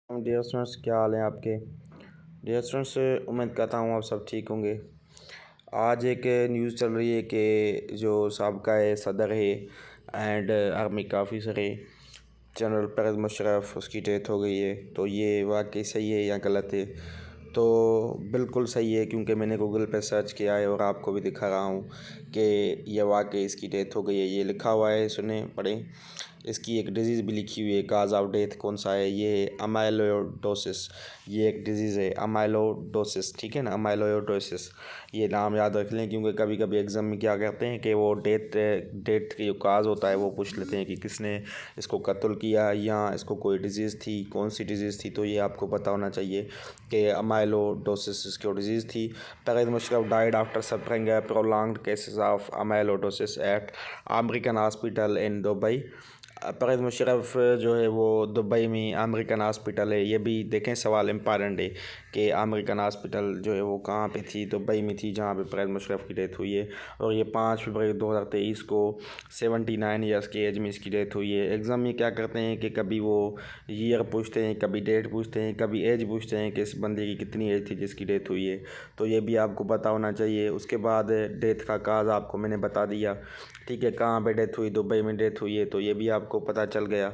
Dear students, क्या हाल है आपके। डियर स्टूडेंट्स, उम्मीद करता हूँ आप सब ठीक होंगे। आज एक न्यूज़ चल रही है कि जो साबका सदर है एंड आर्मी का ऑफिसर है जनरल परवेज़ मुशर्रफ, उसकी डेथ हो गई है। तो ये वाकई सही है या गलत है? तो बिल्कुल सही है, क्योंकि मैंने गूगल पे सर्च किया है और आपको भी दिखा रहा हूँ कि ये वाकई इसकी डेथ हो गई है। ये लिखा हुआ है, सुने पढ़ें। इसकी एक डिज़ीज़ भी लिखी हुई है, काज ऑफ डेथ कौन सा है, ये है अमाइलोइडोसिस। ये एक डिज़ीज़ है अमाइलोइडोसिस, ठीक है ना, अमाइलोइडोसिस। ये नाम याद रख लें, क्योंकि कभी कभी एग्ज़ाम में क्या करते हैं कि वो डेथ की जो काज होता है वो पूछ लेते हैं कि किसने इसको कत्ल किया या इसको कोई डिज़ीज़ थी, कौन सी डिज़ीज़ थी। तो ये आपको पता होना चाहिए कि अमाइलोइडोसिस इसकी डिज़ीज़ थी। Pervez Musharraf died after suffering prolonged cases of amyloidosis at American hospital in Dubai. Pervez Musharraf जो है वो दुबई में अमेरिकन हॉस्पिटल है। ये भी देखें, सवाल इम्पॉर्टेंट है कि अमेरिकन हॉस्पिटल जो है वो कहाँ पे थी, दुबई में थी, जहाँ पे परवेज़ मुशर्रफ की डेथ हुई है। और ये 5 फरवरी 2023 को 79 ईयर्स की एज में इसकी डेथ हुई है। एग्ज़ाम में क्या करते हैं कि कभी वो ईयर पूछते हैं, कभी डेट पूछते हैं, कभी एज पूछते हैं कि इस बंदे की कितनी एज थी जिसकी डेथ हुई है। तो ये भी आपको पता होना चाहिए। उसके बाद डेथ का काज आपको मैंने बता दिया, ठीक है, कहाँ पे डेथ हुई, दुबई में डेथ हुई है, तो ये भी आपको पता चल गया।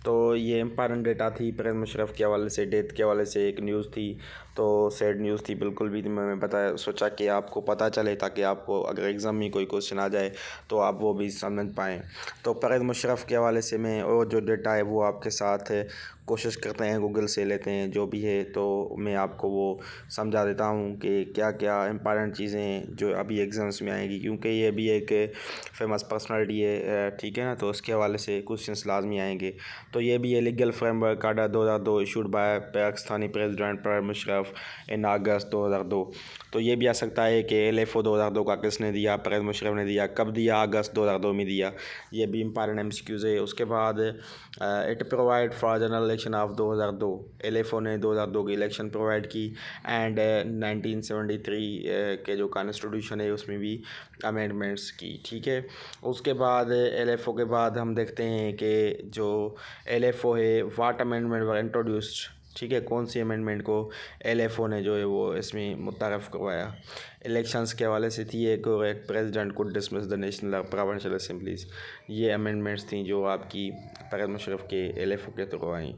तो ये इम्पॉर्टेंट डेटा थी परवेज़ मुशर्रफ के हवाले से, डेथ के हवाले से एक न्यूज़ थी। तो सैड न्यूज़ थी बिल्कुल भी। मैं बताया, सोचा कि आपको पता चले ताकि आपको अगर एग्ज़ाम में कोई क्वेश्चन आ जाए तो आप वो भी समझ पाएँ। तो परवेज़ मुशर्रफ के हवाले से मैं और जो डेटा है वो आपके साथ कोशिश करते हैं, गूगल से लेते हैं जो भी है, तो मैं आपको वो समझा देता हूँ कि क्या क्या इम्पॉर्टेंट चीज़ें हैं जो अभी एग्ज़ाम्स में आएंगी, क्योंकि ये भी एक फेमस पर्सनालिटी है, ठीक है ना। तो उसके हवाले से क्वेश्चंस लाजमी आएंगे। तो ये भी है legal framework order 2002 issued by Pakistani president Pervez Musharraf in August 2002। तो ये भी आ सकता है कि LFO 2002 का किसने दिया, परवेज़ मुशर्रफ ने दिया, कब दिया, अगस्त 2002 में दिया। ये भी इम्पॉर्टेंट MCQs है। उसके बाद it provide for general election of 2002। LFO ने 2002 की इलेक्शन प्रोवाइड की एंड 1973 के जो कॉन्स्टिट्यूशन है उसमें भी अमेंडमेंट्स की, ठीक है। उसके बाद LFO के बाद हम देखते हैं कि जो LFO है, वाट अमेंडमेंट वर इंट्रोड्यूस्ड, ठीक है, कौन सी अमेंडमेंट को LFO ने जो है वो इसमें मुतारफ़ करवाया। इलेक्शंस के हवाले से थी एक, और एक प्रेसिडेंट को dismiss the national provincial assemblies. ये अमेंडमेंट्स थी जो आपकी परवेज़ मुशर्रफ के LFO के थ्रू आई,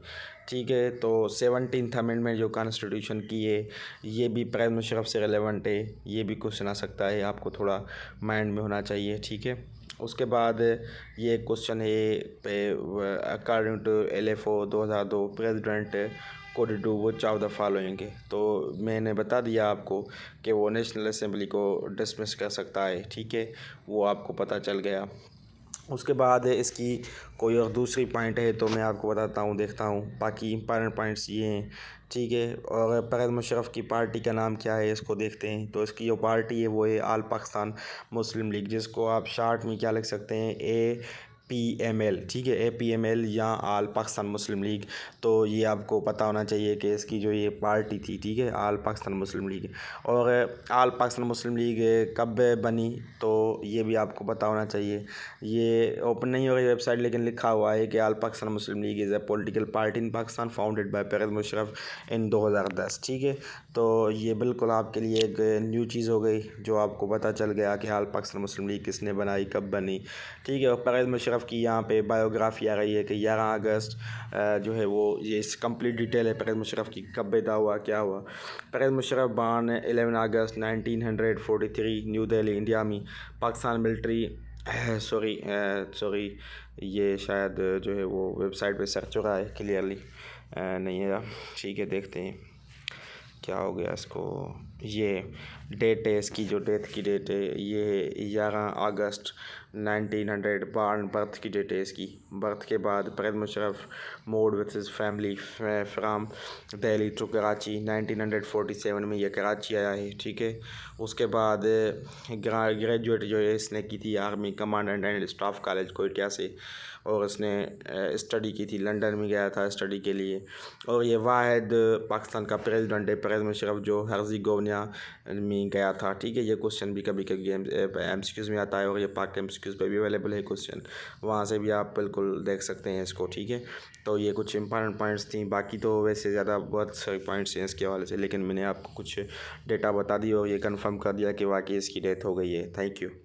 ठीक है। तो 17th अमेंडमेंट जो कॉन्स्टिट्यूशन की है, ये भी परवेज़ मुशर्रफ से रेलेवेंट है। ये भी क्वेश्चन आ सकता है, आपको थोड़ा माइंड में होना चाहिए, ठीक है। उसके बाद ये क्वेश्चन है, according to LFO 2002 president could do which of the following. तो मैंने बता दिया आपको कि वो नेशनल असेंबली को डिसमिस कर सकता है, ठीक है, वो आपको पता चल गया। उसके बाद इसकी कोई और दूसरी पॉइंट है तो मैं आपको बताता हूँ, देखता हूँ। बाकी इंपॉर्टेंट पॉइंट्स ये हैं, ठीक है। और परवेज़ मुशर्रफ की पार्टी का नाम क्या है, इसको देखते हैं। तो इसकी जो पार्टी है वो है ऑल पाकिस्तान मुस्लिम लीग, जिसको आप शार्ट में क्या लिख सकते हैं, APML, ठीक है, APML या ऑल पाकिस्तान मुस्लिम लीग। तो ये आपको पता होना चाहिए कि इसकी जो ये पार्टी थी, ठीक है, ऑल पाकिस्तान मुस्लिम लीग। और ऑल पाकिस्तान मुस्लिम लीग कब बनी, तो ये भी आपको पता होना चाहिए। ये ओपन नहीं हो रही वेबसाइट, लेकिन लिखा हुआ है कि all Pakistan Muslim League is a political party in Pakistan founded by Pervez Musharraf in 2010, ठीक है। तो ये बिल्कुल आपके लिए एक न्यू चीज़ हो गई जो आपको पता चल गया कि ऑल पाकिस्तान मुस्लिम लीग किसने बनाई, कब बनी, ठीक है। और परवेज़ मुशर्रफ की यहाँ पे बायोग्राफी आ रही है कि 11 अगस्त जो है वो, ये इस कंप्लीट डिटेल है परवेज़ मुशर्रफ की, कब पैदा हुआ, क्या हुआ। परवेज़ मुशर्रफ बॉर्न 11 अगस्त 1943 न्यू दिल्ली इंडिया में। पाकिस्तान मिलिट्री सॉरी, ये शायद जो है वो वेबसाइट पे सर्च हो रहा है, क्लियरली नहीं है, ठीक है। देखते हैं क्या हो गया इसको। ये डेट है इसकी, जो डेथ की डेट है ये 11 अगस्त 1900 बर्थ की डेट है इसकी। बर्थ के बाद Pervez Musharraf moved with his family from Delhi to Karachi. 1947 में ये कराची आया है, ठीक है। उसके बाद ग्रेजुएट जो है इसने की थी army commandant and staff college Quetta से, और इसने स्टडी की थी, लंदन में गया था स्टडी के लिए। और ये वाहिद पाकिस्तान का प्रेसिडेंट है परवेज़ मुशर्रफ जो हर्ज़ेगोविना में गया था, ठीक है। ये क्वेश्चन भी कभी कभी MCQs में आता है, और ये पाक MCQs पे भी अवेलेबल है क्वेश्चन, वहाँ से भी आप बिल्कुल देख सकते हैं इसको, ठीक है। तो ये कुछ इंपॉर्टेंट पॉइंट्स थी, बाकी तो वैसे ज़्यादा बहुत सारे पॉइंट्स हैं इसके हवाले से, लेकिन मैंने आपको कुछ डेटा बता दिया और ये कंफर्म कर दिया कि वाकई इसकी डेथ हो गई है। Thank you.